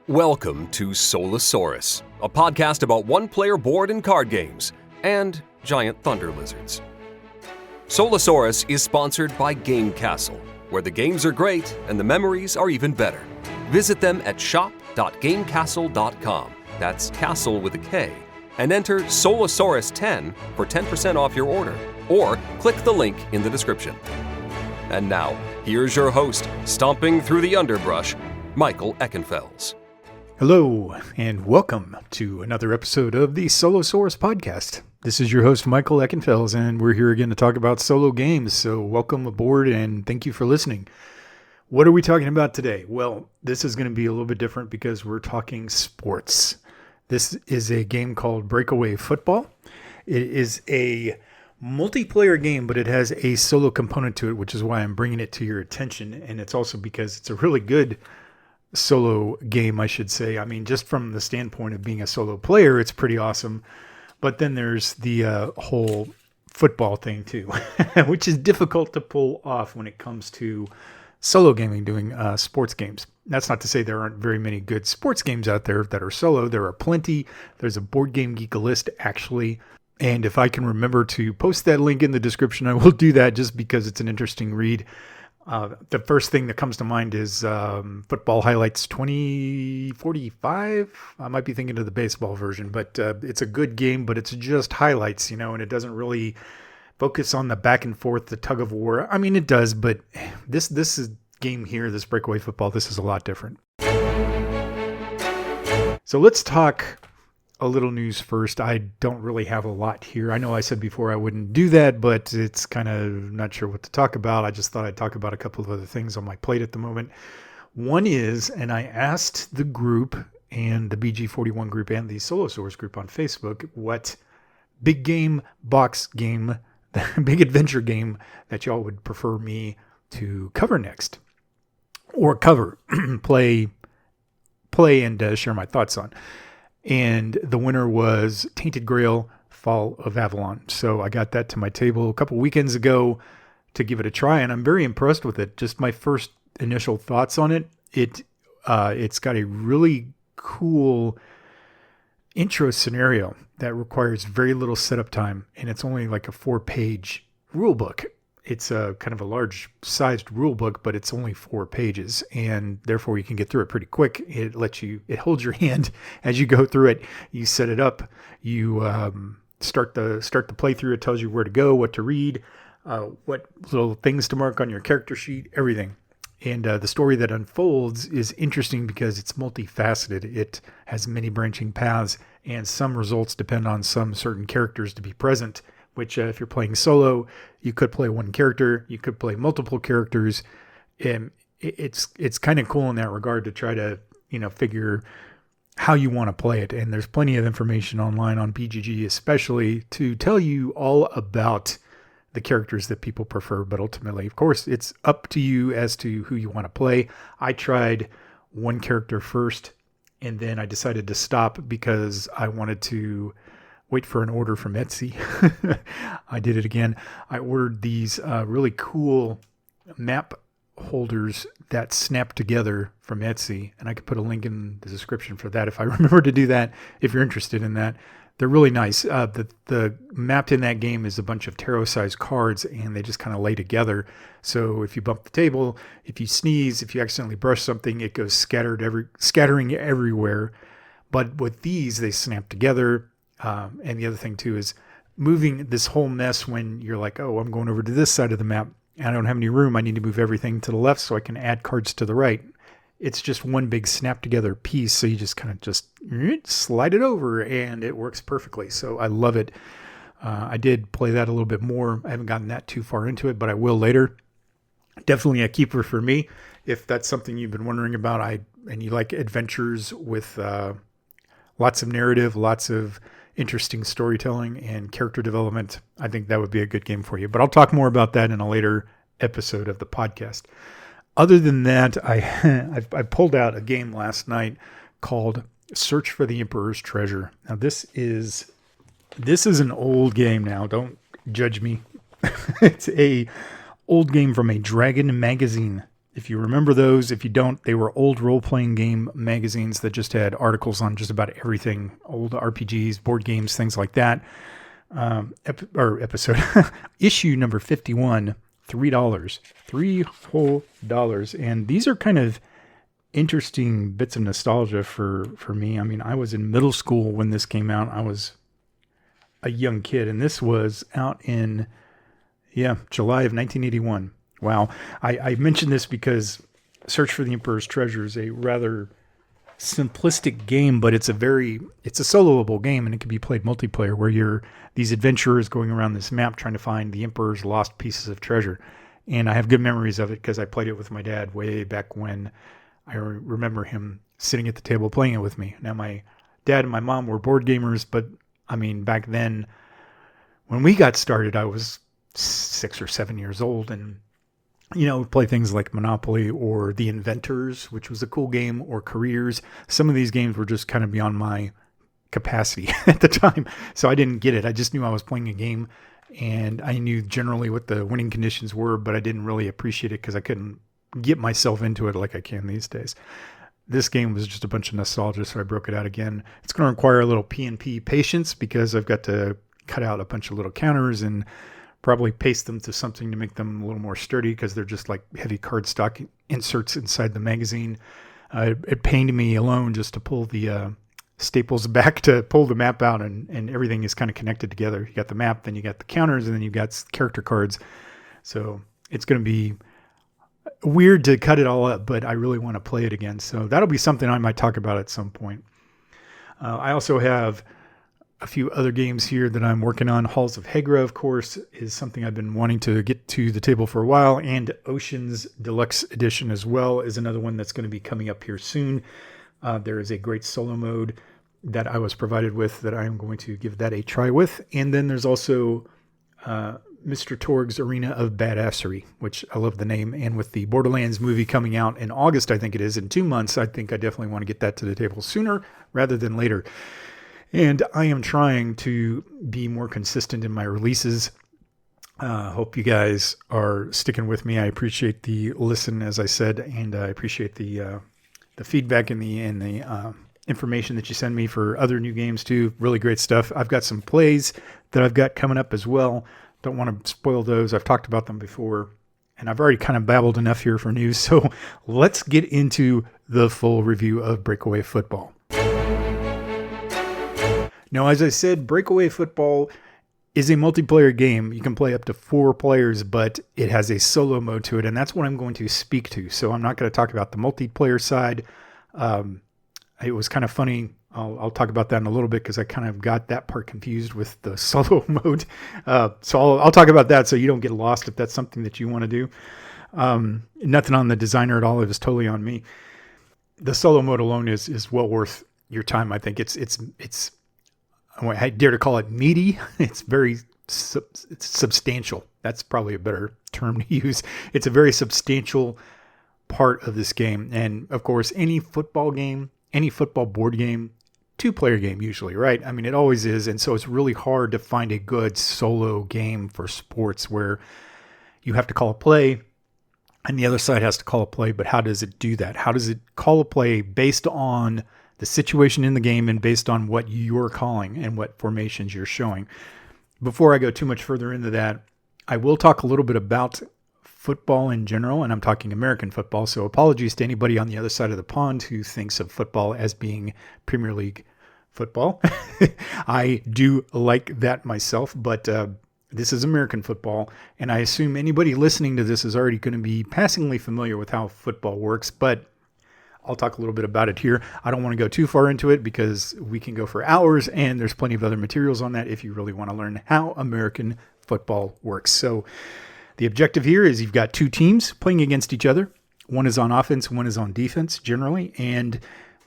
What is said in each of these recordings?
Welcome to Solosaurus, a podcast about one-player board and card games and giant thunder lizards. Solosaurus is sponsored by Game Castle, where the games are great and the memories are even better. Visit them at shop.gamecastle.com, that's castle with a K, and enter Solosaurus10 for 10% off your order, or click the link in the description. And now, here's your host, stomping through the underbrush, Michael Eckenfels. Hello, and welcome to another episode of the Solosaurus podcast. This is your host, Michael Eckenfels, and we're here again to talk about solo games. So welcome aboard, and thank you for listening. What are we talking about today? Well, this is going to be a little bit different because we're talking sports. This is a game called Breakaway Football. It is a multiplayer game, but it has a solo component to it, which is why I'm bringing it to your attention. And it's also because it's a really good solo game, I should say. I mean, just from the standpoint of being a solo player, it's pretty awesome. But then there's the whole football thing too, which is difficult to pull off when it comes to solo gaming, doing sports games. That's not to say there aren't very many good sports games out there that are solo. There are plenty. There's a Board Game Geek list, actually. And if I can remember to post that link in the description, I will do that just because it's an interesting read. The first thing that comes to mind is Football Highlights 2045. I might be thinking of the baseball version, but it's a good game, but it's just highlights, and it doesn't really focus on the back and forth, the tug of war. I mean, it does, but this is game here, this Breakaway Football, this is a lot different. So let's talk a little news first. I don't really have a lot here. I know I said before I wouldn't do that, but it's kind of not sure what to talk about. I just thought I'd talk about a couple of other things on my plate at the moment. One is, and I asked the group and the BG41 group and the Solosaurus group on Facebook, what big game, box game, big adventure game that y'all would prefer me to cover next, or cover, play and share my thoughts on. And the winner was Tainted Grail, Fall of Avalon. So I got that to my table a couple weekends ago to give it a try, and I'm very impressed with it. Just my first initial thoughts on it. It's got a really cool intro scenario that requires very little setup time, and it's only like a 4-page rule book. It's a kind of a large-sized rule book, but it's only 4 pages, and therefore you can get through it pretty quick. It holds your hand as you go through it. You set it up. You start the playthrough. It tells you where to go, what to read, what little things to mark on your character sheet, everything. And the story that unfolds is interesting because it's multifaceted. It has many branching paths, and some results depend on some certain characters to be present, which if you're playing solo, you could play one character, you could play multiple characters. And it's kind of cool in that regard to try to, figure how you want to play it. And there's plenty of information online on BGG, especially to tell you all about the characters that people prefer. But ultimately, of course, it's up to you as to who you want to play. I tried one character first, and then I decided to stop because I wanted to wait for an order from Etsy. I did it again. I ordered these really cool map holders that snap together from Etsy, and I could put a link in the description for that if I remember to do that, if you're interested in that. They're really nice. The map in that game is a bunch of tarot-sized cards, and they just kind of lay together. So if you bump the table, if you sneeze, if you accidentally brush something, it goes scattering everywhere. But with these, they snap together. And the other thing too is moving this whole mess when you're like, oh, I'm going over to this side of the map and I don't have any room. I need to move everything to the left so I can add cards to the right. It's just one big snap together piece. So you just kind of just slide it over and it works perfectly. So I love it. I did play that a little bit more. I haven't gotten that too far into it, but I will later. Definitely a keeper for me. If that's something you've been wondering about, and you like adventures with lots of narrative, lots of interesting storytelling and character development, I think that would be a good game for you. But I'll talk more about that in a later episode of the podcast. Other than that, I pulled out a game last night called Search for the Emperor's Treasure. Now this is an old game now. Don't judge me. It's a old game from a Dragon magazine If you remember those, if you don't, they were old role-playing game magazines that just had articles on just about everything, old RPGs, board games, things like that. Episode issue number 51, $3, $3 whole. And these are kind of interesting bits of nostalgia for me. I mean, I was in middle school when this came out. I was a young kid, and this was out in, July of 1981. Wow. I mentioned this because Search for the Emperor's Treasure is a rather simplistic game, but it's a soloable game, and it can be played multiplayer, where you're these adventurers going around this map trying to find the Emperor's lost pieces of treasure. And I have good memories of it because I played it with my dad way back when. I remember him sitting at the table playing it with me. Now, my dad and my mom were board gamers, but I mean, back then when we got started, I was 6 or 7 years old, and play things like Monopoly or The Inventors, which was a cool game, or Careers. Some of these games were just kind of beyond my capacity at the time, so I didn't get it. I just knew I was playing a game, and I knew generally what the winning conditions were, but I didn't really appreciate it because I couldn't get myself into it like I can these days. This game was just a bunch of nostalgia, so I broke it out again. It's going to require a little P&P patience because I've got to cut out a bunch of little counters and probably paste them to something to make them a little more sturdy because they're just like heavy cardstock inserts inside the magazine. It pained me alone just to pull the staples back to pull the map out, and everything is kind of connected together. You got the map, then you got the counters, and then you got character cards. So it's going to be weird to cut it all up, but I really want to play it again. So that'll be something I might talk about at some point. I also have a few other games here that I'm working on. Halls of Hegra, of course, is something I've been wanting to get to the table for a while, and Oceans Deluxe Edition as well is another one that's going to be coming up here soon. There is a great solo mode that I was provided with that I am going to give that a try with. And then there's also Mr. Torg's Arena of Badassery, which I love the name. And with the Borderlands movie coming out in August, I think it is, in 2 months, I think I definitely want to get that to the table sooner rather than later. And I am trying to be more consistent in my releases. Hope you guys are sticking with me. I appreciate the listen, as I said, and I appreciate the feedback and the information that you send me for other new games too. Really great stuff. I've got some plays that I've got coming up as well. Don't want to spoil those. I've talked about them before, and I've already kind of babbled enough here for news. So let's get into the full review of Breakaway Football. Now, as I said, Breakaway Football is a multiplayer game. You can play up to 4 players, but it has a solo mode to it, and that's what I'm going to speak to. So I'm not going to talk about the multiplayer side. It was kind of funny. I'll talk about that in a little bit because I kind of got that part confused with the solo mode. So I'll talk about that so you don't get lost if that's something that you want to do. Nothing on the designer at all. It was totally on me. The solo mode alone is well worth your time. I think it's I dare to call it meaty. It's very it's substantial. That's probably a better term to use. It's a very substantial part of this game. And of course, any football game, any football board game, 2-player game usually, right? I mean, it always is. And so it's really hard to find a good solo game for sports where you have to call a play and the other side has to call a play. But how does it do that? How does it call a play based on the situation in the game and based on what you're calling and what formations you're showing? Before I go too much further into that, I will talk a little bit about football in general, and I'm talking American football. So apologies to anybody on the other side of the pond who thinks of football as being Premier League football. I do like that myself, but this is American football, and I assume anybody listening to this is already going to be passingly familiar with how football works, but I'll talk a little bit about it here. I don't want to go too far into it because we can go for hours, and there's plenty of other materials on that if you really want to learn how American football works. So the objective here is you've got 2 teams playing against each other. One is on offense, one is on defense generally, and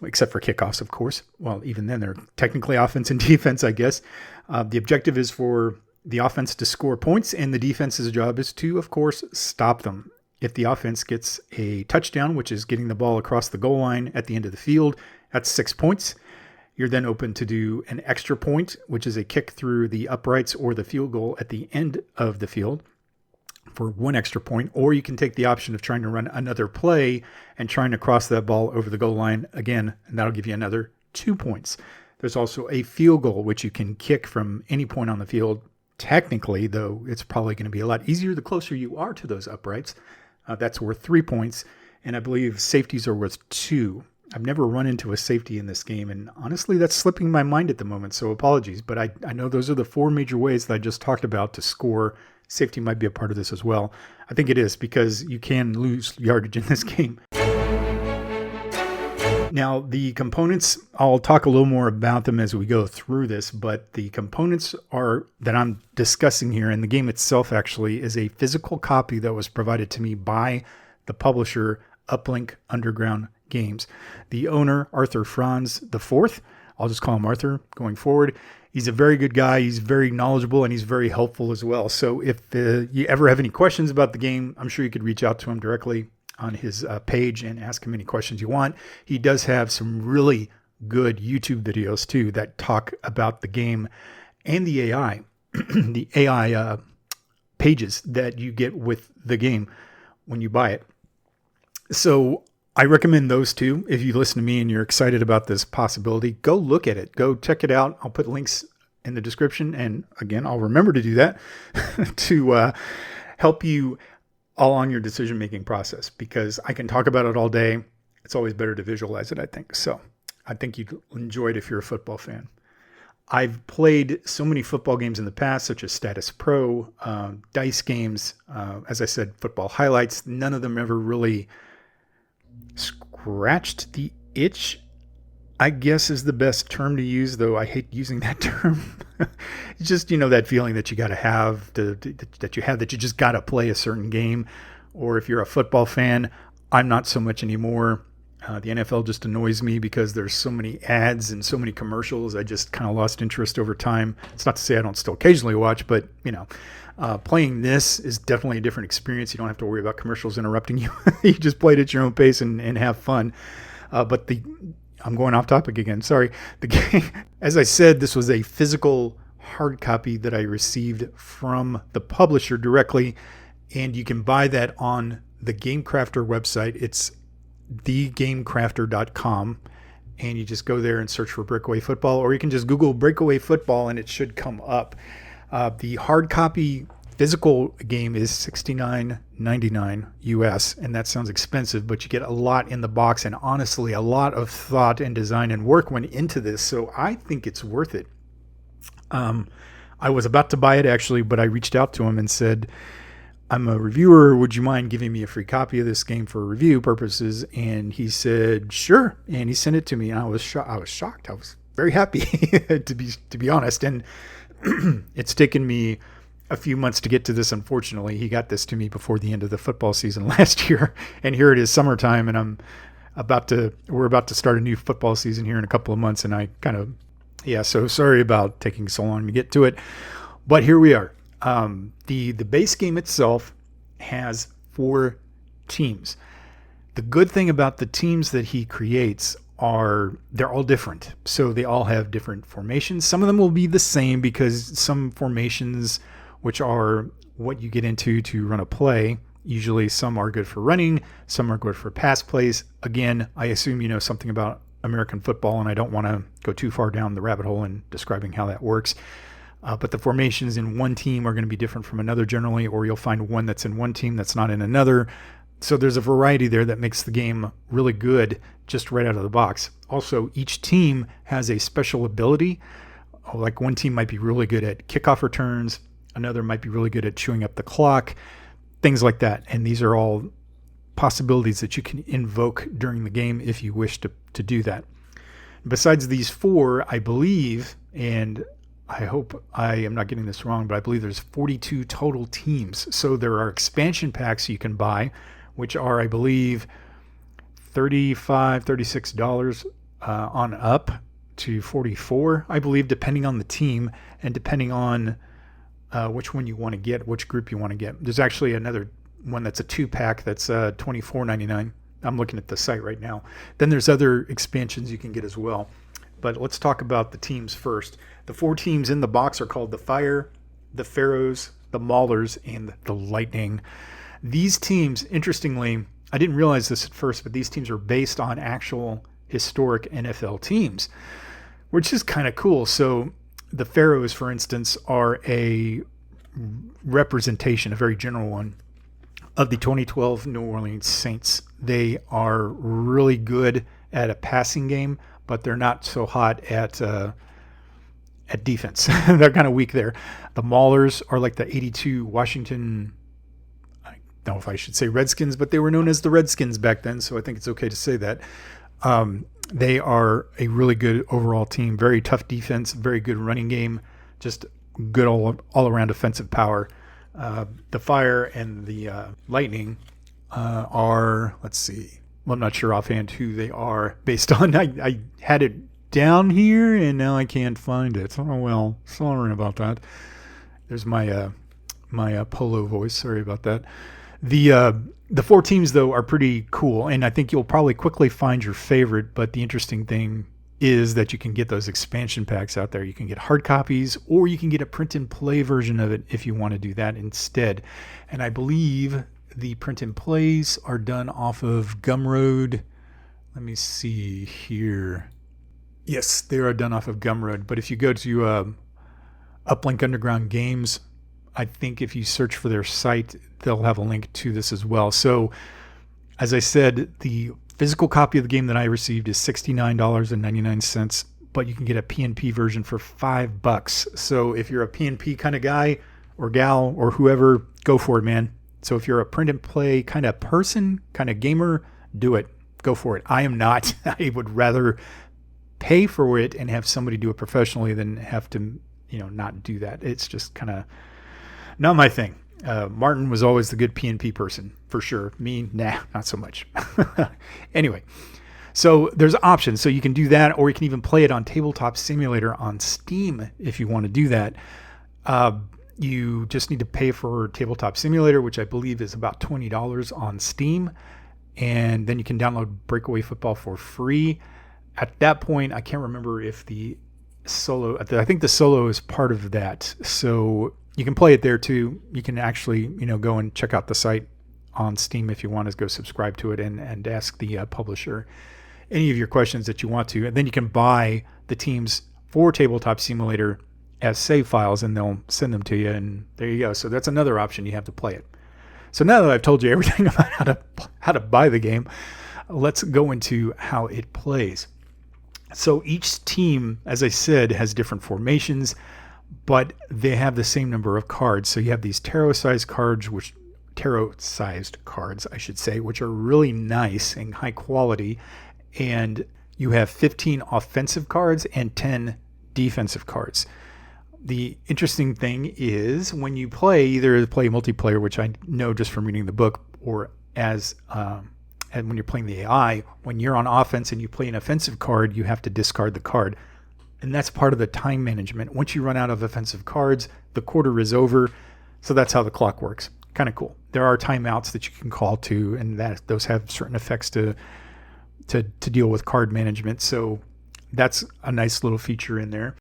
except for kickoffs, of course. Well, even then, they're technically offense and defense, I guess. The objective is for the offense to score points, and the defense's job is to, of course, stop them. If the offense gets a touchdown, which is getting the ball across the goal line at the end of the field, that's 6 points. You're then open to do an extra point, which is a kick through the uprights or the field goal at the end of the field. for 1 extra point, or you can take the option of trying to run another play and trying to cross that ball over the goal line again, and that'll give you another 2 points. There's also a field goal, which you can kick from any point on the field. Technically, though, it's probably going to be a lot easier the closer you are to those uprights. That's worth 3 points, and I believe safeties are worth 2. I've never run into a safety in this game, and honestly, that's slipping my mind at the moment, so apologies. But I know those are the 4 major ways that I just talked about to score. Safety might be a part of this as well. I think it is, because you can lose yardage in this game. Now, the components, I'll talk a little more about them as we go through this, but the components that I'm discussing here, and the game itself actually is a physical copy that was provided to me by the publisher, Uplink Underground Games. The owner, Arthur Franz IV, I'll just call him Arthur going forward. He's a very good guy. He's very knowledgeable, and he's very helpful as well. So if you ever have any questions about the game, I'm sure you could reach out to him directly on his page and ask him any questions you want. He does have some really good YouTube videos too that talk about the game and the AI, the AI pages that you get with the game when you buy it. So I recommend those two. If you listen to me and you're excited about this possibility, go look at it. Go check it out. I'll put links in the description. And again, I'll remember to do that to help you all on your decision-making process, because I can talk about it all day. It's always better to visualize it, I think. So I think you'd enjoy it if you're a football fan. I've played so many football games in the past, such as Status Pro, dice games, as I said, football highlights. None of them ever really scratched the itch, I guess is the best term to use, though I hate using that term. It's just, that feeling that you got to have, that you just got to play a certain game. Or if you're a football fan, I'm not so much anymore. The NFL just annoys me because there's so many ads and so many commercials. I just kind of lost interest over time. It's not to say I don't still occasionally watch, but, playing this is definitely a different experience. You don't have to worry about commercials interrupting you. You just play it at your own pace and have fun. I'm going off topic again. Sorry. The game, as I said, this was a physical hard copy that I received from the publisher directly, and you can buy that on the Game Crafter website. It's thegamecrafter.com, and you just go there and search for Breakaway Football, or you can just Google Breakaway Football and it should come up. The hard copy physical game is $69.99 US, and that sounds expensive, but you get a lot in the box, and honestly, a lot of thought and design and work went into this, so I think it's worth it. I was about to buy it actually, but I reached out to him and said, I'm a reviewer. Would you mind giving me a free copy of this game for review purposes? And he said, sure. And he sent it to me, and I was shocked. I was very happy to be honest. And it's taken me a few months to get to this. Unfortunately, he got this to me before the end of the football season last year. And here it is summertime, and we're about to start a new football season here in a couple of months. And so sorry about taking so long to get to it, but here we are. The base game itself has 4 teams. The good thing about the teams that he creates they're all different. So they all have different formations. Some of them will be the same, because some formations, which are what you get into to run a play, usually some are good for running, some are good for pass plays. Again, I assume you know something about American football, and I don't want to go too far down the rabbit hole in describing how that works. But the formations in one team are going to be different from another generally, or you'll find one that's in one team that's not in another. So there's a variety there that makes the game really good just right out of the box. Also, each team has a special ability. Like one team might be really good at kickoff returns, another might be really good at chewing up the clock, things like that. And these are all possibilities that you can invoke during the game if you wish to do that. Besides these 4, I believe, and I hope I am not getting this wrong, but I believe there's 42 total teams. So there are expansion packs you can buy, which are, I believe, $35, $36 on up to $44, I believe, depending on the team and depending on which one you want to get, which group you want to get. There's actually another one that's a 2-pack that's $24.99. I'm looking at the site right now. Then there's other expansions you can get as well. But let's talk about the teams first. The 4 teams in the box are called the Fire, the Pharaohs, the Maulers, and the Lightning. These teams, interestingly, I didn't realize this at first, but these teams are based on actual historic NFL teams, which is kind of cool. So the Pharaohs, for instance, are a representation, a very general one, of the 2012 New Orleans Saints. They are really good at a passing game, but they're not so hot at defense. They're kind of weak there. The Maulers are like the 82 Washington, I don't know if I should say Redskins, but they were known as the Redskins back then, so I think it's okay to say that. They are a really good overall team, very tough defense, very good running game, just good all-around offensive power. The Fire and the Lightning are, let's see, well, I'm not sure offhand who they are based on. I had it down here and now I can't find it. Oh, well, sorry about that. There's my my polo voice. Sorry about that. The four teams, though, are pretty cool, and I think you'll probably quickly find your favorite, but the interesting thing is that you can get those expansion packs out there. You can get hard copies, or you can get a print and play version of it if you want to do that instead. And I believe the print and plays are done off of Gumroad. Let me see here. Yes, they are done off of Gumroad. But if you go to Uplink Underground Games, I think if you search for their site, they'll have a link to this as well. So, as I said, the physical copy of the game that I received is $69.99, but you can get a PNP version for $5. So if you're a PNP kind of guy or gal or whoever, go for it, man. So if you're a print and play kind of person, kind of gamer, do it. Go for it. I am not. I would rather pay for it and have somebody do it professionally than have to, not do that. It's just kind of not my thing. Martin was always the good PNP person, for sure. Me, nah, not so much. Anyway, so there's options. So you can do that, or you can even play it on Tabletop Simulator on Steam if you want to do that. You just need to pay for Tabletop Simulator, which I believe is about $20 on Steam. And then you can download Breakaway Football for free. At that point, I can't remember if the solo, I think the solo is part of that. So you can play it there too. You can actually, go and check out the site on Steam if you want to go subscribe to it and ask the publisher any of your questions that you want to. And then you can buy the teams for Tabletop Simulator as save files, and they'll send them to you. And there you go. So that's another option. You have to play it. So now that I've told you everything about how to buy the game, let's go into how it plays. So each team, as I said, has different formations, but they have the same number of cards. So you have these tarot-sized cards, which are really nice and high quality. And you have 15 offensive cards and 10 defensive cards. The interesting thing is when you play, either play multiplayer, which I know just from reading the book, or and when you're playing the AI, when you're on offense and you play an offensive card, you have to discard the card. And that's part of the time management. Once you run out of offensive cards, the quarter is over. So that's how the clock works. Kind of cool. There are timeouts that you can call to, and those have certain effects to deal with card management. So that's a nice little feature in there.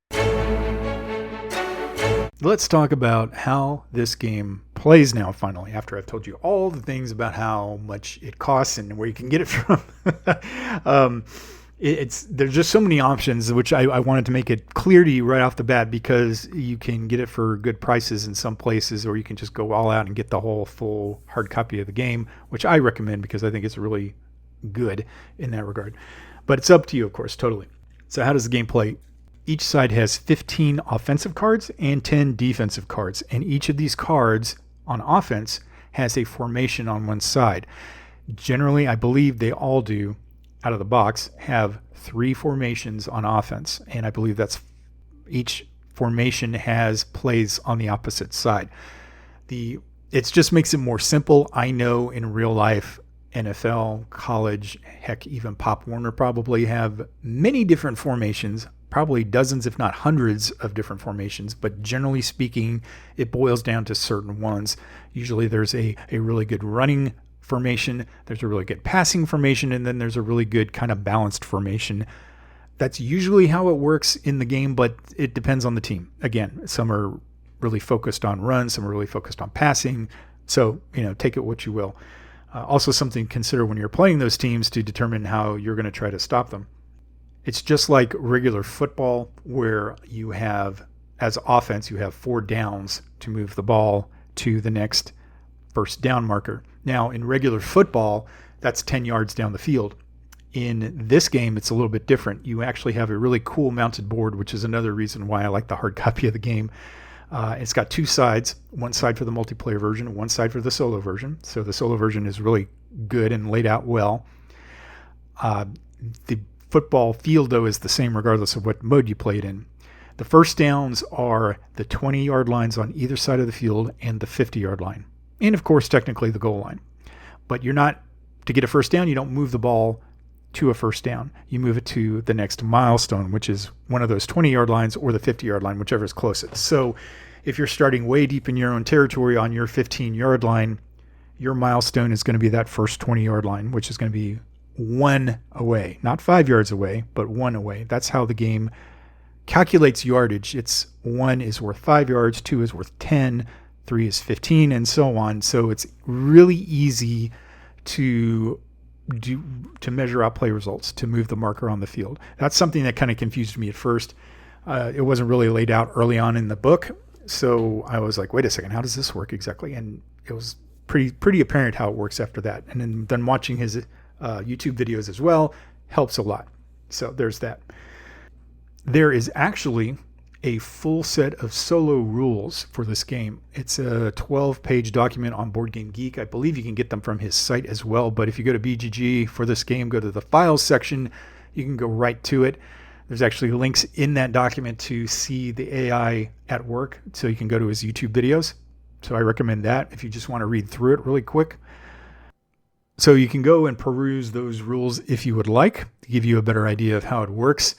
Let's talk about how this game plays now, finally, after I've told you all the things about how much it costs and where you can get it from. There's just so many options, which I wanted to make it clear to you right off the bat, because you can get it for good prices in some places, or you can just go all out and get the whole full hard copy of the game, which I recommend because I think it's really good in that regard. But it's up to you, of course, totally. So how does the game play? Each side has 15 offensive cards and 10 defensive cards, and each of these cards on offense has a formation on one side. Generally, I believe they all do, out of the box, have 3 formations on offense, and I believe that's each formation has plays on the opposite side. It just makes it more simple. I know in real life, NFL, college, heck, even Pop Warner probably have many different formations, probably dozens, if not hundreds of different formations, but generally speaking, it boils down to certain ones. Usually there's a really good running formation, there's a really good passing formation, and then there's a really good kind of balanced formation. That's usually how it works in the game, but it depends on the team. Again, some are really focused on runs, some are really focused on passing. So, take it what you will. Also something to consider when you're playing those teams to determine how you're going to try to stop them. It's just like regular football where you have, as offense, you have 4 downs to move the ball to the next first down marker. Now, in regular football, that's 10 yards down the field. In this game, it's a little bit different. You actually have a really cool mounted board, which is another reason why I like the hard copy of the game. It's got 2 sides, one side for the multiplayer version, one side for the solo version. So the solo version is really good and laid out well. The football field, though, is the same regardless of what mode you played in. The first downs are the 20-yard lines on either side of the field and the 50-yard line. And, of course, technically the goal line. But to get a first down, you don't move the ball to a first down. You move it to the next milestone, which is one of those 20-yard lines or the 50-yard line, whichever is closest. So if you're starting way deep in your own territory on your 15-yard line, your milestone is going to be that first 20-yard line, which is going to be 1 away. Not 5 yards away, but 1 away. That's how the game calculates yardage. It's 1 is worth 5 yards, 2 is worth 10, 3 is 15, and so on. So it's really easy to measure out play results, to move the marker on the field. That's something that kind of confused me at first. It wasn't really laid out early on in the book, so I was like, wait a second, how does this work exactly? And it was pretty apparent how it works after that. And then watching his YouTube videos as well helps a lot. So there's that. There is actually a full set of solo rules for this game. It's a 12-page document on Board Game Geek. I believe you can get them from his site as well, but if you go to BGG for this game, go to the files section, you can go right to it. There's actually links in that document to see the AI at work, so you can go to his YouTube videos. So I recommend that if you just want to read through it really quick. So you can go and peruse those rules if you would like, to give you a better idea of how it works.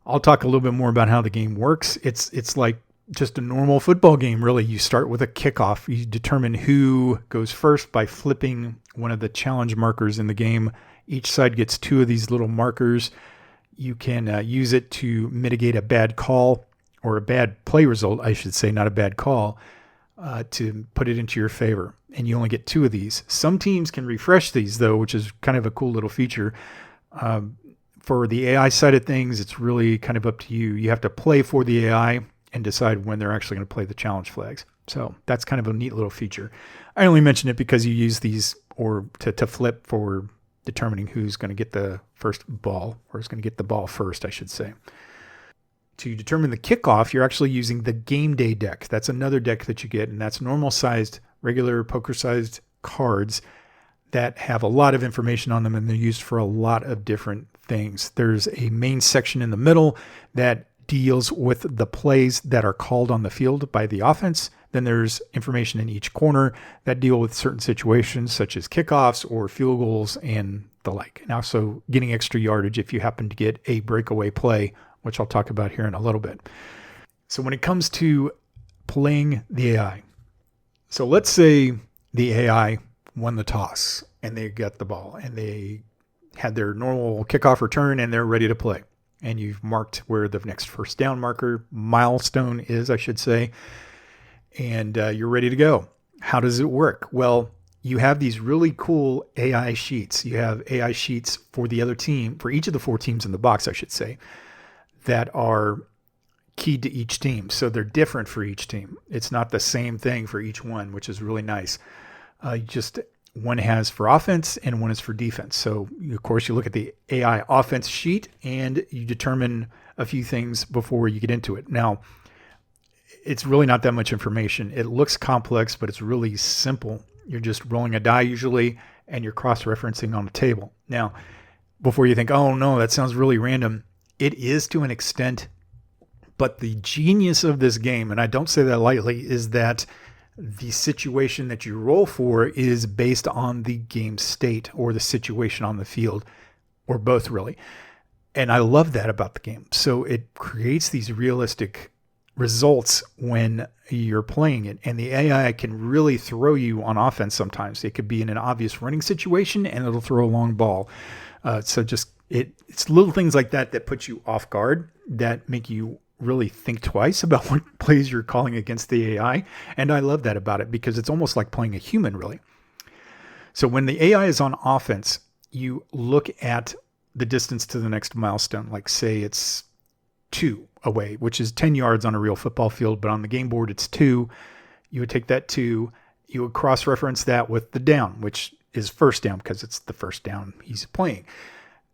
I'll talk a little bit more about how the game works. It's like just a normal football game, really. You start with a kickoff. You determine who goes first by flipping one of the challenge markers in the game. Each side gets 2 of these little markers. You can use it to mitigate a bad call, or a bad play result, I should say, not a bad call, to put it into your favor. And you only get 2 of these. Some teams can refresh these, though, which is kind of a cool little feature. For the AI side of things, it's really kind of up to you. You have to play for the AI and decide when they're actually going to play the challenge flags. So that's kind of a neat little feature. I only mention it because you use these or to flip for determining who's going to get the first ball, or who's going to get the ball first, I should say. To determine the kickoff, you're actually using the game day deck. That's another deck that you get, and that's normal-sized, regular poker-sized cards that have a lot of information on them, and they're used for a lot of different things. There's a main section in the middle that deals with the plays that are called on the field by the offense. Then there's information in each corner that deal with certain situations such as kickoffs or field goals and the like. And also getting extra yardage if you happen to get a breakaway play, which I'll talk about here in a little bit. So when it comes to playing the AI, so let's say the AI won the toss and they got the ball and they had their normal kickoff return and they're ready to play. And you've marked where the next first down marker milestone is, I should say, and you're ready to go. How does it work? Well, you have these really cool AI sheets. You have AI sheets for the other team, for each of the 4 teams in the box, I should say, that are keyed to each team. So they're different for each team. It's not the same thing for each one, which is really nice. Just one has for offense and one is for defense. So, of course, you look at the AI offense sheet and you determine a few things before you get into it. Now, it's really not that much information. It looks complex, but it's really simple. You're just rolling a die usually, and you're cross-referencing on the table. Now, before you think, oh no, that sounds really random, it is to an extent, but the genius of this game, and I don't say that lightly, is that the situation that you roll for is based on the game state or the situation on the field, or both really. And I love that about the game. So it creates these realistic results when you're playing it. And the AI can really throw you on offense sometimes. It could be in an obvious running situation and it'll throw a long ball. So just it's little things like that that put you off guard, that make you really think twice about what plays you're calling against the AI. And I love that about it because it's almost like playing a human, really. So when the AI is on offense, you look at the distance to the next milestone, like say it's 2 away, which is 10 yards on a real football field, but on the game board it's 2. You would take that 2, you would cross-reference that with the down, which is first down because it's the first down he's playing.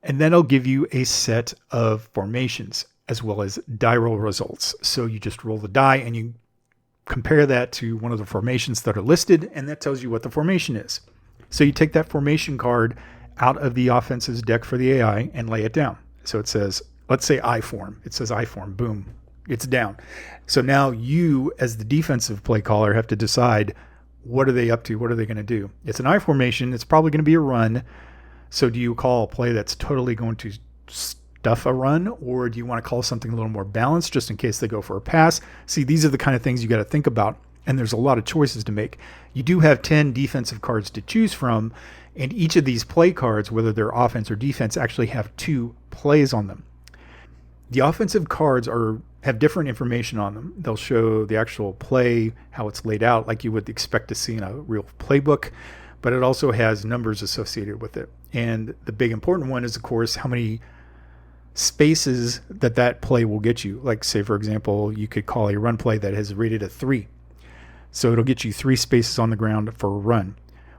And then it'll give you a set of formations as well as die roll results. So you just roll the die and you compare that to one of the formations that are listed, and that tells you what the formation is. So you take that formation card out of the offense's deck for the AI and lay it down. So it says, let's say I form. It says I form. Boom. It's down. So now you, as the defensive play caller, have to decide, what are they up to? What are they going to do? It's an I formation. It's probably going to be a run. So do you call a play that's totally going to stuff a run, or do you want to call something a little more balanced just in case they go for a pass? See, these are the kind of things you got to think about, and there's a lot of choices to make. You do have 10 defensive cards to choose from, and each of these play cards, whether they're offense or defense, actually have 2 plays on them. The offensive cards have different information on them. They'll show the actual play, how it's laid out, like you would expect to see in a real playbook, but it also has numbers associated with it. And the big important one is, of course, how many spaces that play will get you. Like, say, for example, you could call a run play that has rated a 3. So it'll get you 3 spaces on the ground for a run.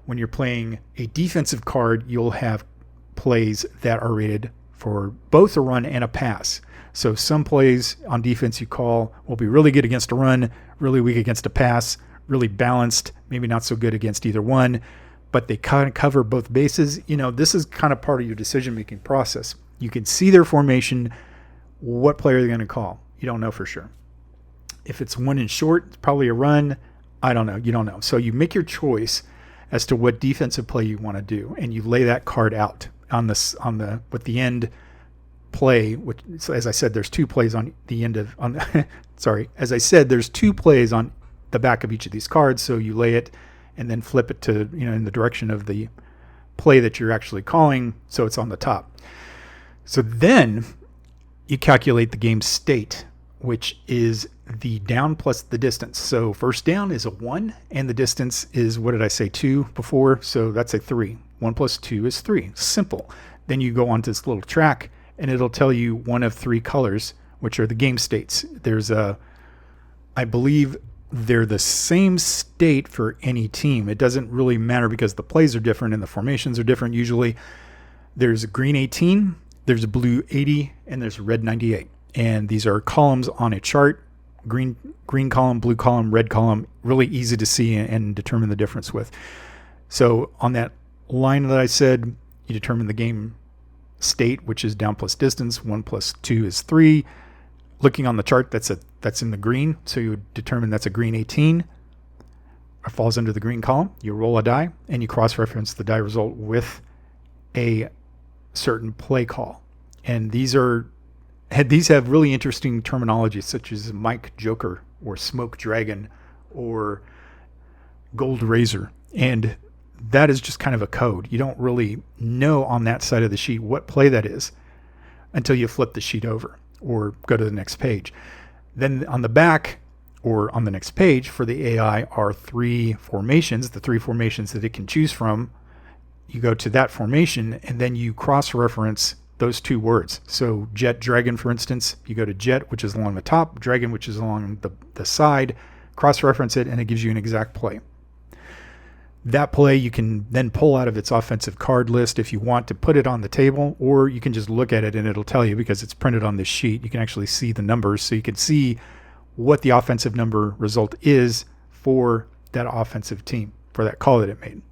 When you're playing a defensive card, you'll have plays that are rated for both a run and a pass. So some plays on defense you call will be really good against a run, really weak against a pass, really balanced, maybe not so good against either one, but they kind of cover both bases. This is kind of part of your decision-making process. You can see their formation. What play are they going to call? You don't know for sure. If it's 1 and short, it's probably a run. I don't know. You don't know. So you make your choice as to what defensive play you want to do, and you lay that card out with the end play. Which, as I said, there's 2 plays on the end of as I said, there's 2 plays on the back of each of these cards. So you lay it and then flip it to in the direction of the play that you're actually calling, so it's on the top. So then you calculate the game state, which is the down plus the distance. So first down is a 1, and the distance is, what did I say, 2 before? So that's a 3. 1 plus 2 is 3. Simple. Then you go on to this little track, and it'll tell you one of 3 colors, which are the game states. I believe they're the same state for any team. It doesn't really matter because the plays are different and the formations are different. Usually there's a green 18, there's a blue 80, and there's a red 98. And these are columns on a chart. Green column, blue column, red column, really easy to see and determine the difference with. So on that line that I said, you determine the game state, which is down plus distance. 1 plus 2 is 3. Looking on the chart, that's in the green, so you would determine that's a green 18. It falls under the green column. You roll a die, and you cross-reference the die result with a certain play call. And these have really interesting terminology, such as Mike Joker or Smoke Dragon or Gold Razor. And that is just kind of a code. You don't really know on that side of the sheet what play that is until you flip the sheet over or go to the next page. Then on the back or on the next page for the AI are 3 formations, the 3 formations that it can choose from. You go to that formation and then you cross-reference those 2 words. So jet, dragon, for instance, you go to jet, which is along the top, dragon, which is along the side, cross-reference it, and it gives you an exact play. That play you can then pull out of its offensive card list if you want to put it on the table, or you can just look at it and it'll tell you because it's printed on this sheet. You can actually see the numbers, so you can see what the offensive number result is for that offensive team, for that call that it made.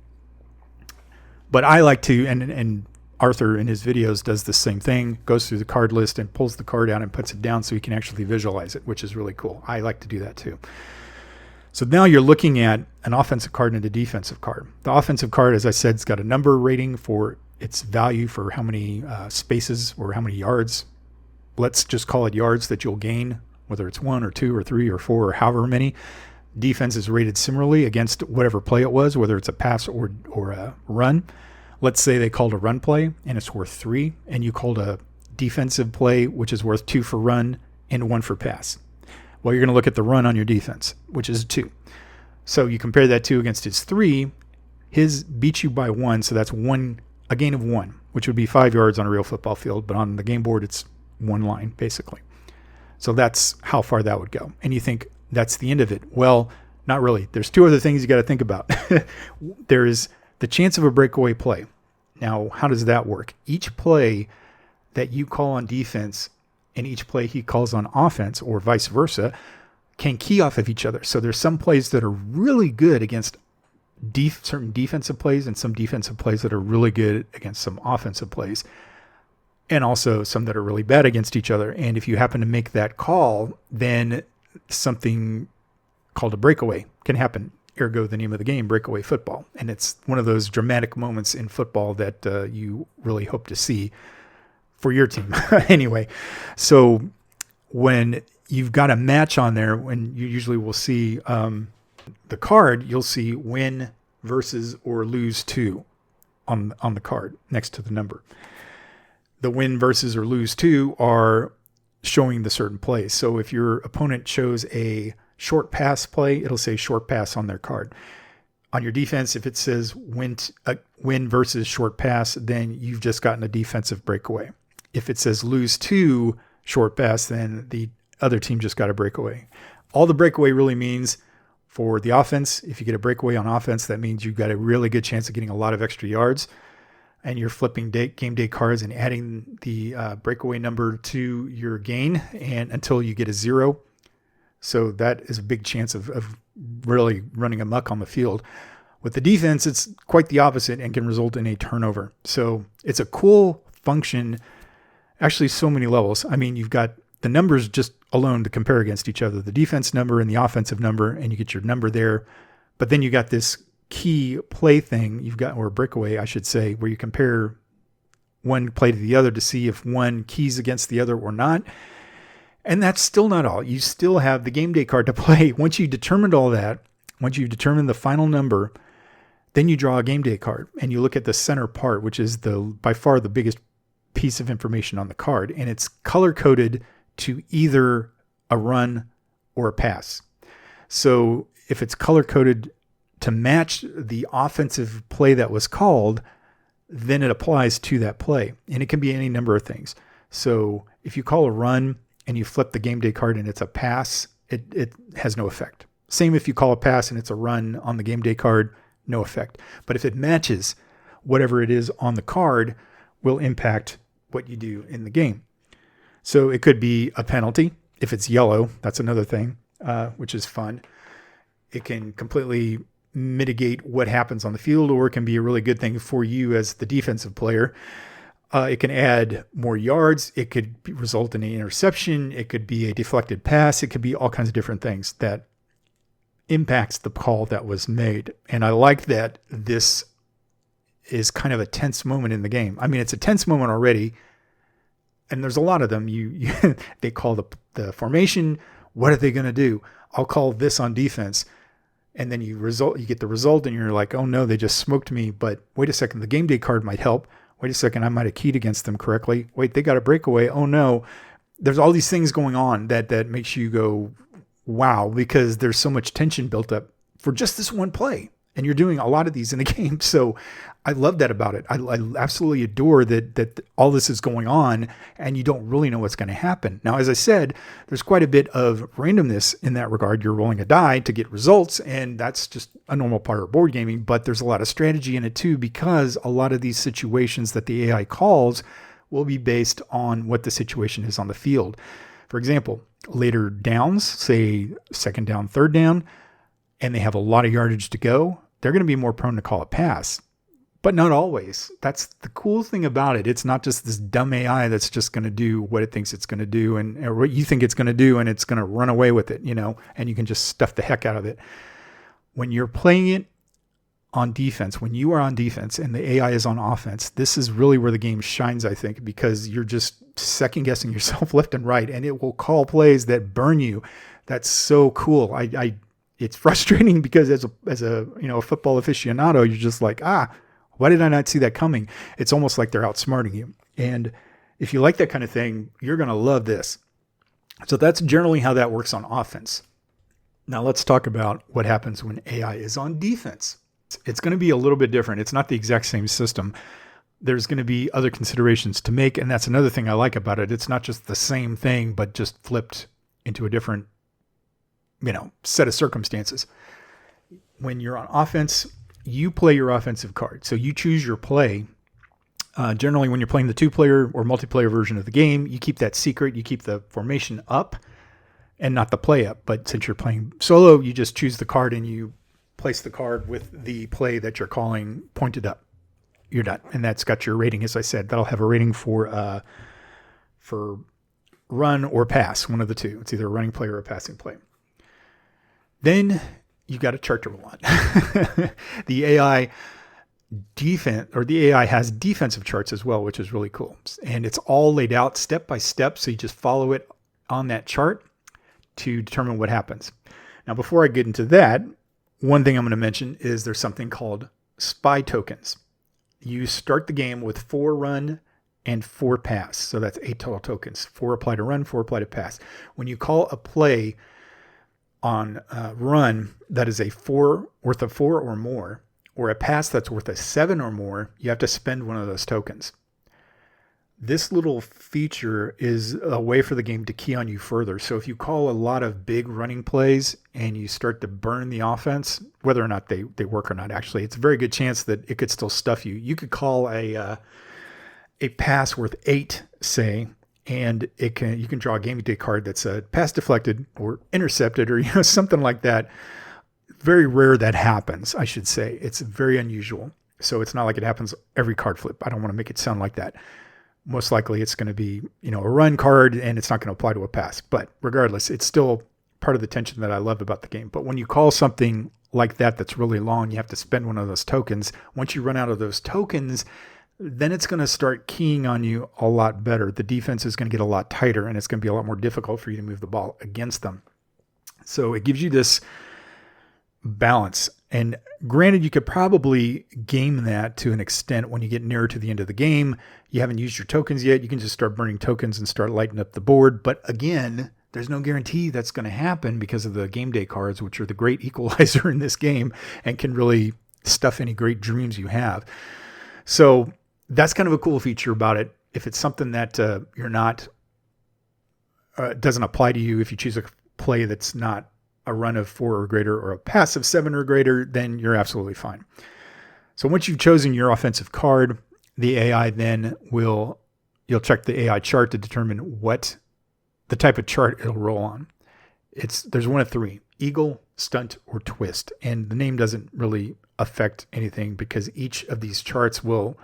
But I like to, and Arthur in his videos does the same thing, goes through the card list and pulls the card out and puts it down so you can actually visualize it, which is really cool. I like to do that too. So now you're looking at an offensive card and a defensive card. The offensive card, as I said, has got a number rating for its value for how many spaces or how many yards. Let's just call it yards that you'll gain, whether it's 1 or 2 or 3 or 4 or however many. Defense is rated similarly against whatever play it was, whether it's a pass or a run. Let's say they called a run play and it's worth 3, and you called a defensive play which is worth 2 for run and 1 for pass. Well, you're going to look at the run on your defense, which is 2. So you compare that 2 against his 3. His beats you by 1, so that's a gain of 1, which would be 5 yards on a real football field, but on the game board, it's 1 line, basically. So that's how far that would go. And you think that's the end of it. Well, not really. There's 2 other things you got to think about. There is the chance of a breakaway play. Now, how does that work? Each play that you call on defense and each play he calls on offense, or vice versa, can key off of each other. So there's some plays that are really good against certain defensive plays and some defensive plays that are really good against some offensive plays, and also some that are really bad against each other. And if you happen to make that call, then something called a breakaway can happen. Ergo, the name of the game, Breakaway Football. And it's one of those dramatic moments in football that you really hope to see for your team. Anyway, so when you've got a match on there, when you usually will see the card, you'll see win versus or lose to on the card next to the number. The win versus or lose to are showing the certain plays. So if your opponent chose a short pass play, it'll say short pass on their card. On your defense, if it says win versus short pass, then you've just gotten a defensive breakaway. If it says lose to short pass, then the other team just got a breakaway. All the breakaway really means for the offense, if you get a breakaway on offense, that means you've got a really good chance of getting a lot of extra yards, and you're flipping game day cards and adding the breakaway number to your gain and until you get a 0. So that is a big chance of really running amok on the field. With the defense, it's quite the opposite and can result in a turnover. So it's a cool function, actually so many levels. I mean, you've got the numbers just alone to compare against each other, the defense number and the offensive number, and you get your number there. But then you got this key play thing you've got, or breakaway, I should say, where you compare one play to the other to see if one keys against the other or not. And that's still not all. You still have the game day card to play. Once you determined all that, once you've determined the final number, then you draw a game day card and you look at the center part, which is by far the biggest piece of information on the card. And it's color coded to either a run or a pass. So if it's color coded to match the offensive play that was called, then it applies to that play. And it can be any number of things. So if you call a run and you flip the game day card and it's a pass, it has no effect. Same if you call a pass and it's a run on the game day card, no effect. But if it matches whatever it is on the card, will impact what you do in the game. So it could be a penalty. If it's yellow, that's another thing, which is fun. It can completely mitigate what happens on the field, or it can be a really good thing for you as the defensive player. It can add more yards. It could result in an interception. It could be a deflected pass. It could be all kinds of different things that impacts the call that was made. And I like that this is kind of a tense moment in the game. I mean, it's a tense moment already, and there's a lot of them. They call the formation. What are they going to do? I'll call this on defense. And then you get the result and you're like, oh no, they just smoked me. But wait a second, the game day card might help. Wait a second, I might have keyed against them correctly. Wait, they got a breakaway. Oh no. There's all these things going on that makes you go, wow, because there's so much tension built up for just this one play. And you're doing a lot of these in the game. So I love that about it. I absolutely adore that all this is going on and you don't really know what's going to happen. Now, as I said, there's quite a bit of randomness in that regard. You're rolling a die to get results, and that's just a normal part of board gaming. But there's a lot of strategy in it too, because a lot of these situations that the AI calls will be based on what the situation is on the field. For example, later downs, say second down, third down, and they have a lot of yardage to go, they're going to be more prone to call a pass, but not always. That's the cool thing about it. It's not just this dumb AI that's just going to do what it thinks it's going to do or what you think it's going to do, and it's going to run away with it, and you can just stuff the heck out of it. When you're playing it on defense, when you are on defense and the AI is on offense, this is really where the game shines, I think, because you're just second guessing yourself left and right, and it will call plays that burn you. That's so cool. It's frustrating because as a football aficionado, you're just like, why did I not see that coming? It's almost like they're outsmarting you. And if you like that kind of thing, you're going to love this. So that's generally how that works on offense. Now let's talk about what happens when AI is on defense. It's going to be a little bit different. It's not the exact same system. There's going to be other considerations to make, and that's another thing I like about it. It's not just the same thing, but just flipped into a different, set of circumstances. When you're on offense, you play your offensive card. So you choose your play. Generally, when you're playing the 2-player or multiplayer version of the game, you keep that secret. You keep the formation up and not the play up. But since you're playing solo, you just choose the card and you place the card with the play that you're calling pointed up. You're done. And that's got your rating, as I said. That'll have a rating for run or pass, one of the two. It's either a running play or a passing play. Then you got a chart to roll on. The AI has defensive charts as well, which is really cool. And it's all laid out step by step. So you just follow it on that chart to determine what happens. Now, before I get into that, one thing I'm going to mention is there's something called spy tokens. You start the game with 4 run and 4 pass. So that's 8 total tokens. 4 apply to run, 4 apply to pass. When you call a play on run that is worth a 4 or more, or a pass that's worth a 7 or more, you have to spend one of those tokens. This little feature is a way for the game to key on you further. So if you call a lot of big running plays and you start to burn the offense, whether or not they work or not, actually, it's a very good chance that it could still stuff you. You could call a pass worth 8, say, and you can draw a game day card that's a pass deflected or intercepted or something like that. Very rare that happens, I should say. It's very unusual. So it's not like it happens every card flip. I don't want to make it sound like that. Most likely it's going to be, a run card and it's not going to apply to a pass. But regardless, it's still part of the tension that I love about the game. But when you call something like that that's really long, you have to spend one of those tokens. Once you run out of those tokens, then it's going to start keying on you a lot better. The defense is going to get a lot tighter and it's going to be a lot more difficult for you to move the ball against them. So it gives you this balance. And granted, you could probably game that to an extent when you get nearer to the end of the game. You haven't used your tokens yet. You can just start burning tokens and start lighting up the board. But again, there's no guarantee that's going to happen because of the game day cards, which are the great equalizer in this game and can really stuff any great dreams you have. So that's kind of a cool feature about it. If it's something that you're not, doesn't apply to you, if you choose a play that's not a run of 4 or greater or a pass of 7 or greater, then you're absolutely fine. So once you've chosen your offensive card, the AI then you'll check the AI chart to determine what the type of chart it'll roll on. There's one of 3, eagle, stunt, or twist. And the name doesn't really affect anything because each of these charts will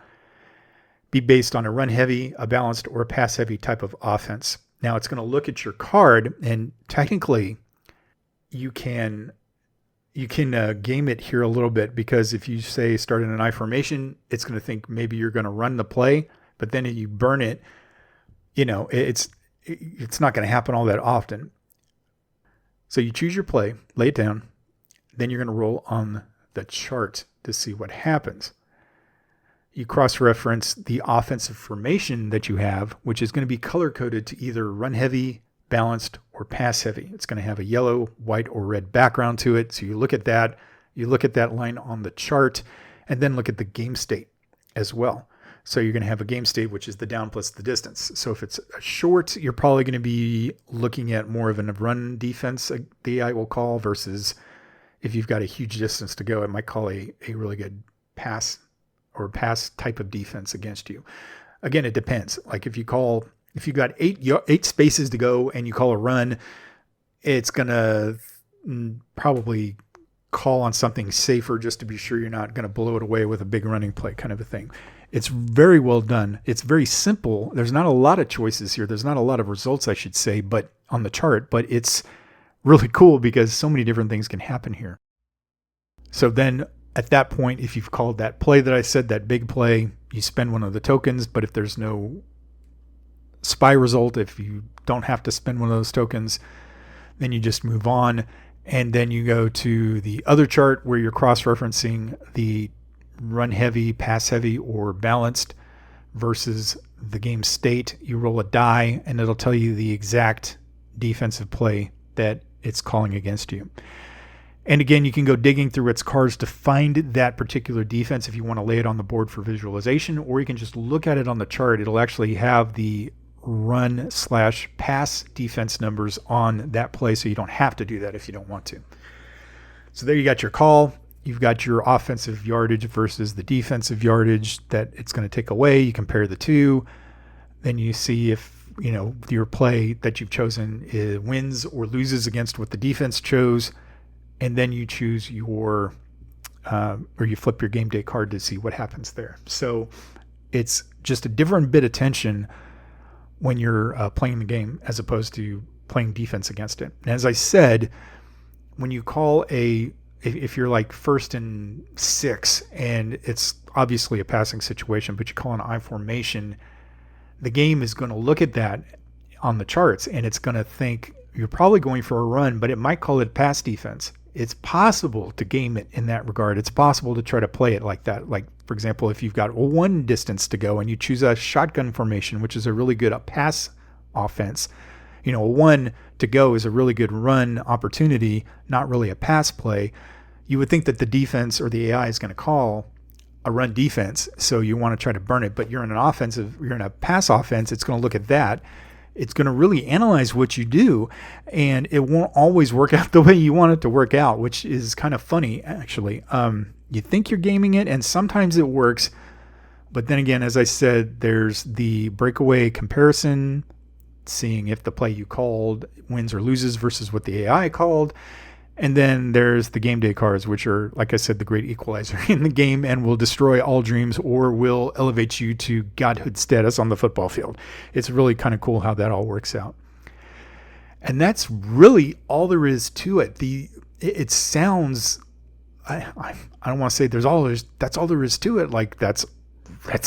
be based on a run heavy, a balanced, or a pass heavy type of offense. Now it's going to look at your card and technically you can game it here a little bit because if you say start in an I formation, it's going to think maybe you're going to run the play, but then if you burn it, it's not going to happen all that often. So you choose your play, lay it down, then you're going to roll on the chart to see what happens. You cross-reference the offensive formation that you have, which is going to be color-coded to either run heavy, balanced, or pass heavy. It's going to have a yellow, white, or red background to it. So you look at that line on the chart, and then look at the game state as well. So you're going to have a game state, which is the down plus the distance. So if it's a short, you're probably going to be looking at more of a run defense, the AI will call, versus if you've got a huge distance to go, it might call a really good pass or pass type of defense against you. Again, it depends. Like if you've got eight spaces to go and you call a run, it's going to probably call on something safer just to be sure you're not going to blow it away with a big running play kind of a thing. It's very well done. It's very simple. There's not a lot of choices here. There's not a lot of results, I should say, but on the chart, but it's really cool because so many different things can happen here. So then at that point, if you've called that play that I said, that big play, you spend one of the tokens, but if there's no spy result, if you don't have to spend one of those tokens, then you just move on. And then you go to the other chart where you're cross-referencing the run heavy, pass heavy, or balanced versus the game state. You roll a die and it'll tell you the exact defensive play that it's calling against you. And again, you can go digging through its cards to find that particular defense if you want to lay it on the board for visualization, or you can just look at it on the chart. It'll actually have the run/pass defense numbers on that play, so you don't have to do that if you don't want to. So there you got your call. You've got your offensive yardage versus the defensive yardage that it's going to take away. You compare the two. Then you see if, your play that you've chosen wins or loses against what the defense chose. And then you choose or you flip your game day card to see what happens there. So it's just a different bit of tension when you're playing the game as opposed to playing defense against it. And as I said, when you call if you're like 1st and 6 and it's obviously a passing situation, but you call an I formation, the game is going to look at that on the charts and it's going to think you're probably going for a run, but it might call it pass defense. It's possible to game it in that regard. It's possible to try to play it like that. Like, for example, if you've got one distance to go and you choose a shotgun formation, which is a really good pass offense, a 1 to go is a really good run opportunity, not really a pass play. You would think that the defense or the AI is going to call a run defense, so you want to try to burn it, but you're in a pass offense, it's going to look at that. It's going to really analyze what you do, and it won't always work out the way you want it to work out, which is kind of funny, actually. You think you're gaming it, and sometimes it works, but then again, as I said, there's the breakaway comparison, seeing if the play you called wins or loses versus what the AI called, and then there's the game day cards, which are, like I said, the great equalizer in the game and will destroy all dreams or will elevate you to godhood status on the football field. It's really kind of cool how that all works out. And that's really all there is to it. It sounds, I don't want to say that's all there is to it. Like that's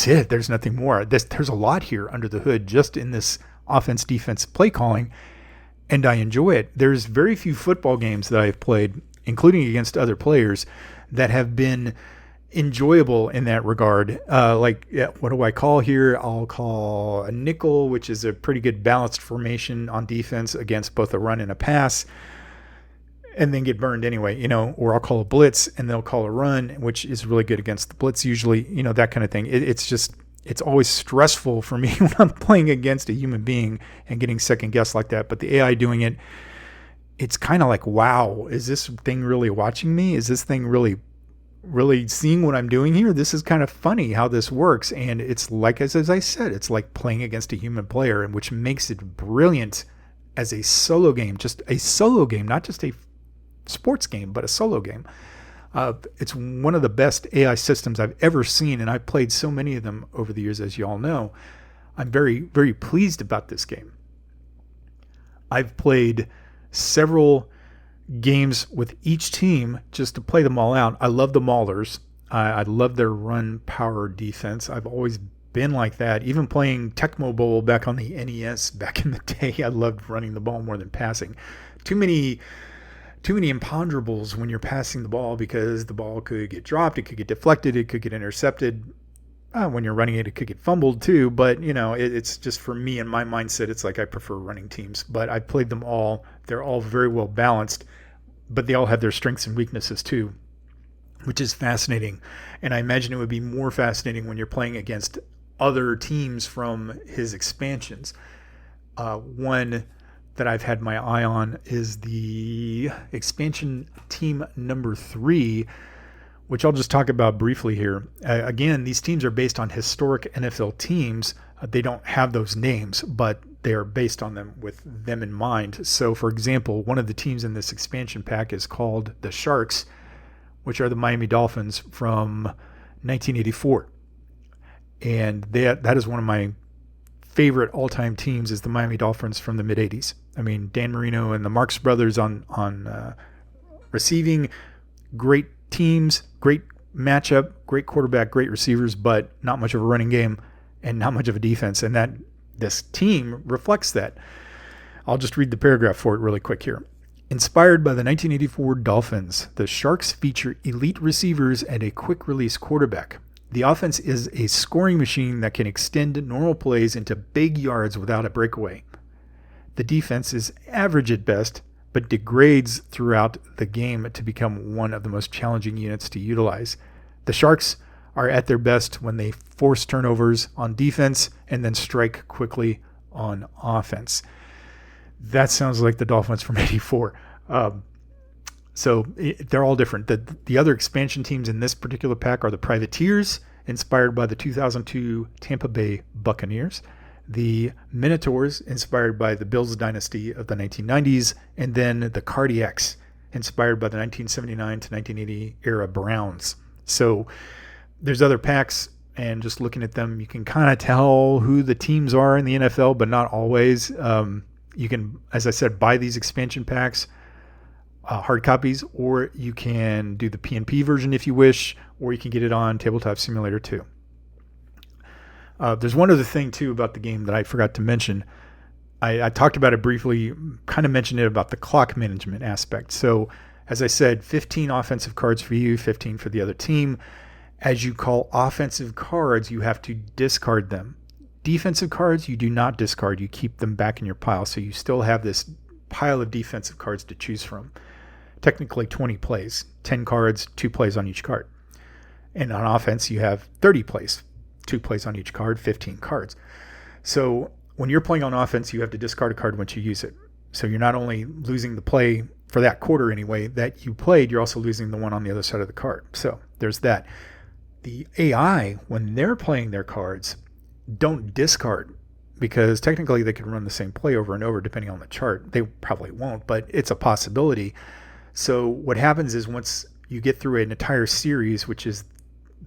it. There's nothing more. There's a lot here under the hood just in this offense defense play calling. And I enjoy it. There's very few football games that I've played, including against other players, that have been enjoyable in that regard. What do I call here? I'll call a nickel, which is a pretty good balanced formation on defense against both a run and a pass, and then get burned anyway, or I'll call a blitz and they'll call a run, which is really good against the blitz usually, that kind of thing. It's always stressful for me when I'm playing against a human being and getting second guessed like that. But the AI doing it, it's kind of like, wow, is this thing really watching me? Is this thing really seeing what I'm doing here? This is kind of funny how this works. And it's like, as I said, it's like playing against a human player, and which makes it brilliant as a solo game, just a solo game, not just a sports game, but a solo game. It's one of the best AI systems I've ever seen, and I've played so many of them over the years, as you all know. I'm very, very pleased about this game. I've played several games with each team just to play them all out. I love the Maulers. I love their run power defense. I've always been like that. Even playing Tecmo Bowl back on the NES back in the day, I loved running the ball more than passing. Too many imponderables when you're passing the ball, because the ball could get dropped, it could get deflected, it could get intercepted. When you're running it, it could get fumbled too. But, it's just, for me and my mindset, it's like I prefer running teams. But I played them all. They're all very well balanced, but they all have their strengths and weaknesses too, which is fascinating. And I imagine it would be more fascinating when you're playing against other teams from his expansions. One that I've had my eye on is the expansion team number 3, which I'll just talk about briefly here. Again, these teams are based on historic NFL teams. They don't have those names, but they are based on them with them in mind. So, for example, one of the teams in this expansion pack is called the Sharks, which are the Miami Dolphins from 1984. And that is one of my favorite all-time teams, is the Miami Dolphins from the mid-'80s. I mean, Dan Marino and the Marx brothers on receiving, great teams, great matchup, great quarterback, great receivers, but not much of a running game and not much of a defense. And that this team reflects that. I'll just read the paragraph for it really quick here. Inspired by the 1984 Dolphins, the Sharks feature elite receivers and a quick-release quarterback. The offense is a scoring machine that can extend normal plays into big yards without a breakaway. The defense is average at best, but degrades throughout the game to become one of the most challenging units to utilize. The Sharks are at their best when they force turnovers on defense and then strike quickly on offense. That sounds like the Dolphins from '84. They're all different. The other expansion teams in this particular pack are the Privateers, inspired by the 2002 Tampa Bay Buccaneers, the Minotaurs, inspired by the Bills dynasty of the 1990s, and then the Cardiacs, inspired by the 1979 to 1980 era Browns. So there's other packs, and just looking at them, you can kind of tell who the teams are in the NFL, but not always. You can, as I said, buy these expansion packs, hard copies, or you can do the PNP version if you wish, or you can get it on Tabletop Simulator 2. There's one other thing, too, about the game that I forgot to mention. I talked about it briefly, kind of mentioned it about the clock management aspect. So, as I said, 15 offensive cards for you, 15 for the other team. As you call offensive cards, you have to discard them. Defensive cards, you do not discard. You keep them back in your pile. So you still have this pile of defensive cards to choose from. Technically 20 plays, 10 cards, 2 plays on each card. And on offense, you have 30 plays, 2 plays on each card, 15 cards. So when you're playing on offense, you have to discard a card once you use it. So you're not only losing the play for that quarter anyway that you played, you're also losing the one on the other side of the card. So there's that. The AI, when they're playing their cards, don't discard, because technically they could run the same play over and over depending on the chart. They probably won't, but it's a possibility. So what happens is once you get through an entire series, which is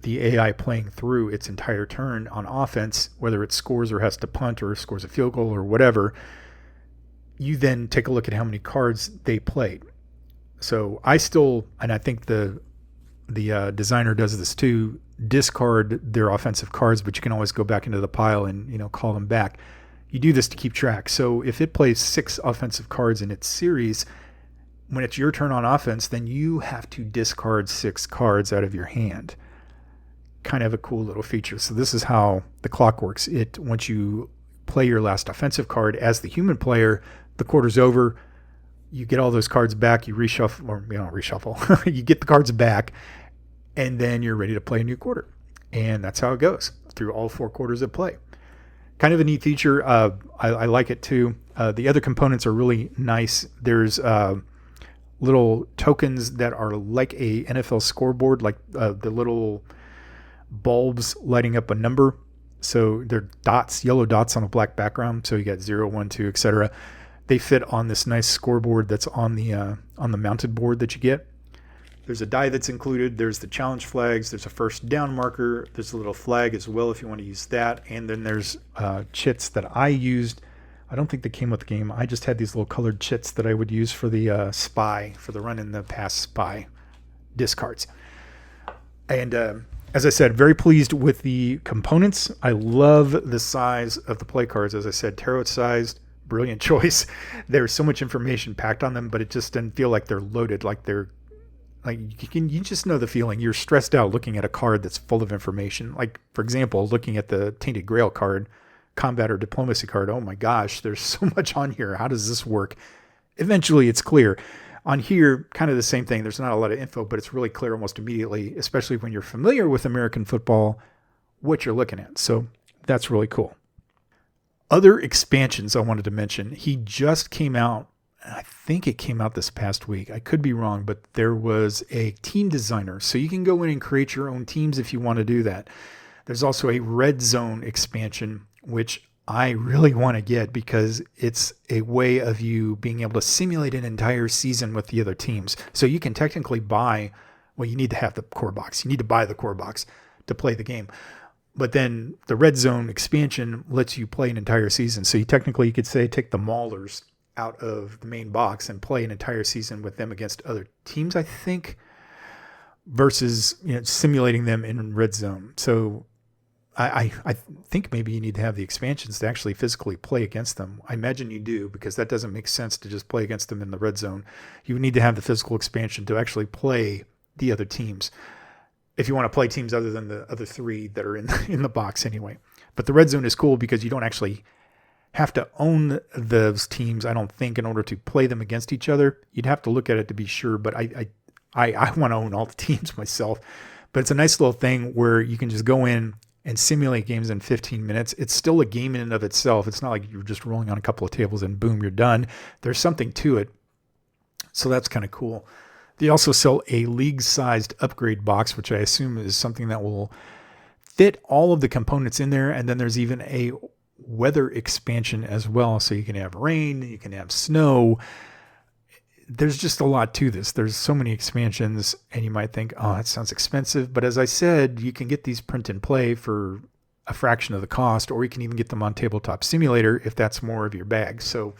the AI playing through its entire turn on offense, whether it scores or has to punt or scores a field goal or whatever, you then take a look at how many cards they played. So I still, and I think the designer does this too, discard their offensive cards, but you can always go back into the pile and call them back. You do this to keep track. So if it plays 6 offensive cards in its series, when it's your turn on offense, then you have to discard 6 cards out of your hand. Kind of a cool little feature. So this is how the clock works. Once you play your last offensive card as the human player, the quarter's over. You get all those cards back. You reshuffle, or reshuffle. You get the cards back, and then you're ready to play a new quarter. And that's how it goes through all 4 quarters of play. Kind of a neat feature. I like it too. The other components are really nice. There's little tokens that are like a NFL scoreboard, like the little bulbs lighting up a number. So they're dots, yellow dots on a black background. So you got 0, 1, 2, etc. They fit on this nice scoreboard that's on the mounted board that you get. There's a die that's included. There's the challenge flags. There's a first down marker. There's a little flag as well if you want to use that. And then there's chits that I used. I don't think they came with the game. I just had these little colored chits that I would use for the spy, for the run and the pass spy discards. And as I said, very pleased with the components. I love the size of the play cards. As I said, tarot sized, brilliant choice. There's so much information packed on them, but it just doesn't feel like they're loaded, like they're you just know the feeling. You're stressed out looking at a card that's full of information. Like, for example, looking at the Tainted Grail card, combat or diplomacy card. Oh my gosh, there's so much on here. How does this work? Eventually it's clear. On here, kind of the same thing. There's not a lot of info, but it's really clear almost immediately, especially when you're familiar with American football, what you're looking at. So that's really cool. Other expansions I wanted to mention. He just came out, I think it came out this past week. I could be wrong, but there was a team designer. So you can go in and create your own teams if you want to do that. There's also a red zone expansion, which I really want to get because it's a way of you being able to simulate an entire season with the other teams. So you can technically buy, well, you need to have the core box. You need to buy the core box to play the game. But then the red zone expansion lets you play an entire season. So you could say take the Maulers out of the main box and play an entire season with them against other teams, I think, versus simulating them in red zone. So I think maybe you need to have the expansions to actually physically play against them. I imagine you do, because that doesn't make sense to just play against them in the red zone. You need to have the physical expansion to actually play the other teams, if you want to play teams other than the other 3 that are in the box anyway. But the red zone is cool because you don't actually have to own those teams, I don't think, in order to play them against each other. You'd have to look at it to be sure, but I want to own all the teams myself. But it's a nice little thing where you can just go in and simulate games in 15 minutes. It's still a game in and of itself. It's not like you're just rolling on a couple of tables and boom, you're done. There's something to it. So that's kind of cool. They also sell a league-sized upgrade box, which I assume is something that will fit all of the components in there. And then there's even a weather expansion as well. So you can have rain, you can have snow. There's just a lot to this. There's so many expansions, and you might think, oh, that sounds expensive. But as I said, you can get these print and play for a fraction of the cost, or you can even get them on Tabletop Simulator if that's more of your bag. So,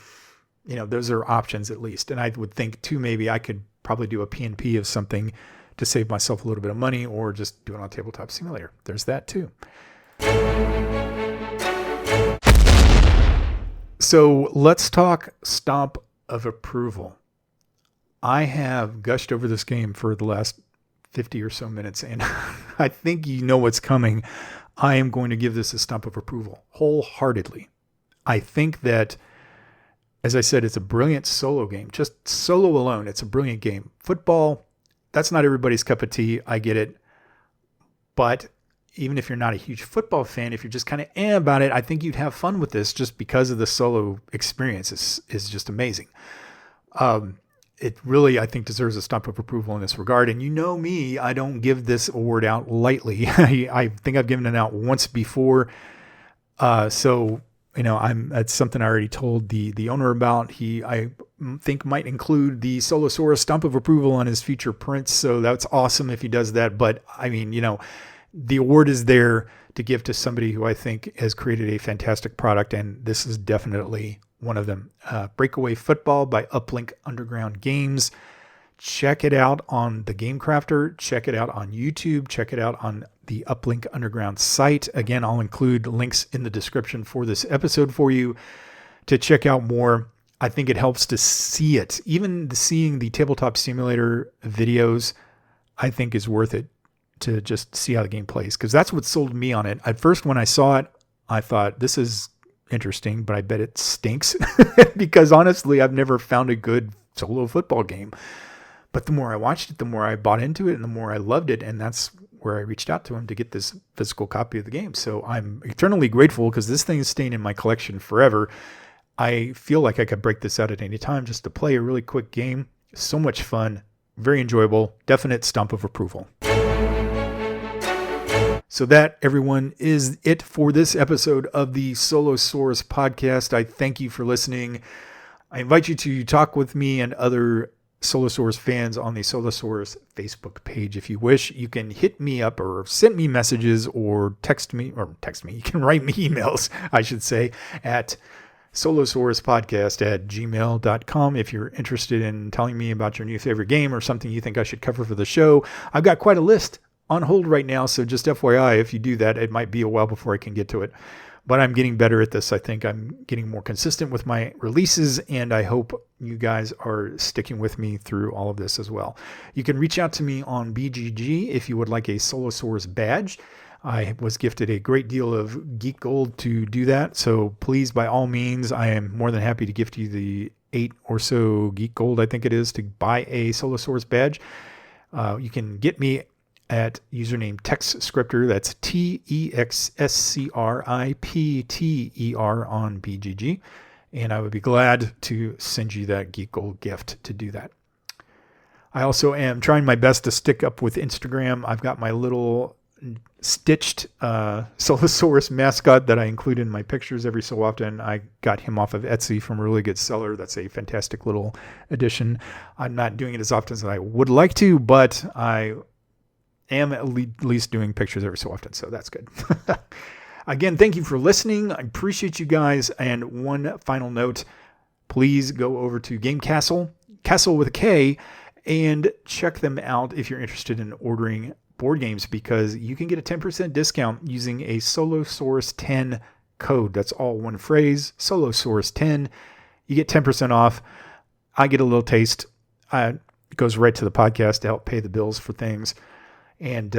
those are options at least. And I would think too, maybe I could probably do a P&P of something to save myself a little bit of money, or just do it on Tabletop Simulator. There's that too. So let's talk Stomp of Approval. I have gushed over this game for the last 50 or so minutes, and I think you know what's coming. I am going to give this a stamp of approval wholeheartedly. I think that, as I said, it's a brilliant solo game. Just solo alone, it's a brilliant game. Football, that's not everybody's cup of tea. I get it. But even if you're not a huge football fan, if you're just kind of about it, I think you'd have fun with this just because of the solo experience is just amazing. It really, I think, deserves a stamp of approval in this regard. And you know me, I don't give this award out lightly. I think I've given it out once before. So, that's something I already told the owner about. I think might include the Solosaurus stamp of approval on his future prints. So that's awesome if he does that. But I mean, the award is there to give to somebody who I think has created a fantastic product. And this is definitely one of them. Breakaway Football by Uplink Underground Games. Check it out on the Game Crafter. Check it out on YouTube. Check it out on the Uplink Underground site. Again, I'll include links in the description for this episode for you to check out more. I think it helps to see it. Even seeing the Tabletop Simulator videos, I think is worth it to just see how the game plays, because that's what sold me on it. At first, when I saw it, I thought, this is interesting, but I bet it stinks because honestly, I've never found a good solo football game. But the more I watched it, the more I bought into it and the more I loved it. And that's where I reached out to him to get this physical copy of the game. So I'm eternally grateful because this thing is staying in my collection forever. I feel like I could break this out at any time just to play a really quick game. So much fun, very enjoyable, definite stamp of approval. So that, everyone, is it for this episode of the Solosaurus podcast. I thank you for listening. I invite you to talk with me and other Solosaurus fans on the Solosaurus Facebook page. If you wish, you can hit me up or send me messages or text me. You can write me emails, I should say, at solosauruspodcast@gmail.com if you're interested in telling me about your new favorite game or something you think I should cover for the show. I've got quite a list on hold right now, so just FYI, if you do that, it might be a while before I can get to it. But I'm getting better at this. I think I'm getting more consistent with my releases, and I hope you guys are sticking with me through all of this as well. You can reach out to me on BGG if you would like a Solosaurus badge. I was gifted a great deal of Geek Gold to do that, so please, by all means, I am more than happy to gift you the 8 or so Geek Gold, I think it is, to buy a Solosaurus badge. You can get me at username TextScripter, that's TEXSCRIPTER on BGG, and I would be glad to send you that Geek Gold gift to do that. I also am trying my best to stick up with Instagram. I've got my little stitched Solosaurus mascot that I include in my pictures every so often. I got him off of Etsy from a really good seller. That's a fantastic little addition. I'm not doing it as often as I would like to, but I am at least doing pictures every so often, so that's good. Again, thank you for listening. I appreciate you guys. And one final note, please go over to Game Castle with a K, and check them out if you're interested in ordering board games, because you can get a 10% discount using a Solosaurus 10 code. That's all one phrase, Solosaurus 10. You get 10% off. I get a little taste. It goes right to the podcast to help pay the bills for things. and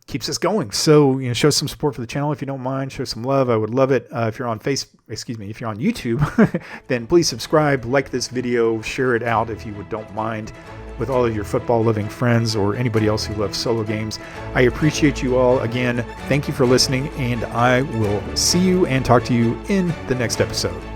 keeps us going. So, show some support for the channel if you don't mind. Show some love. I would love it. If you're on if you're on YouTube, then please subscribe, like this video, share it out if you don't mind with all of your football-loving friends or anybody else who loves solo games. I appreciate you all. Again, thank you for listening, and I will see you and talk to you in the next episode.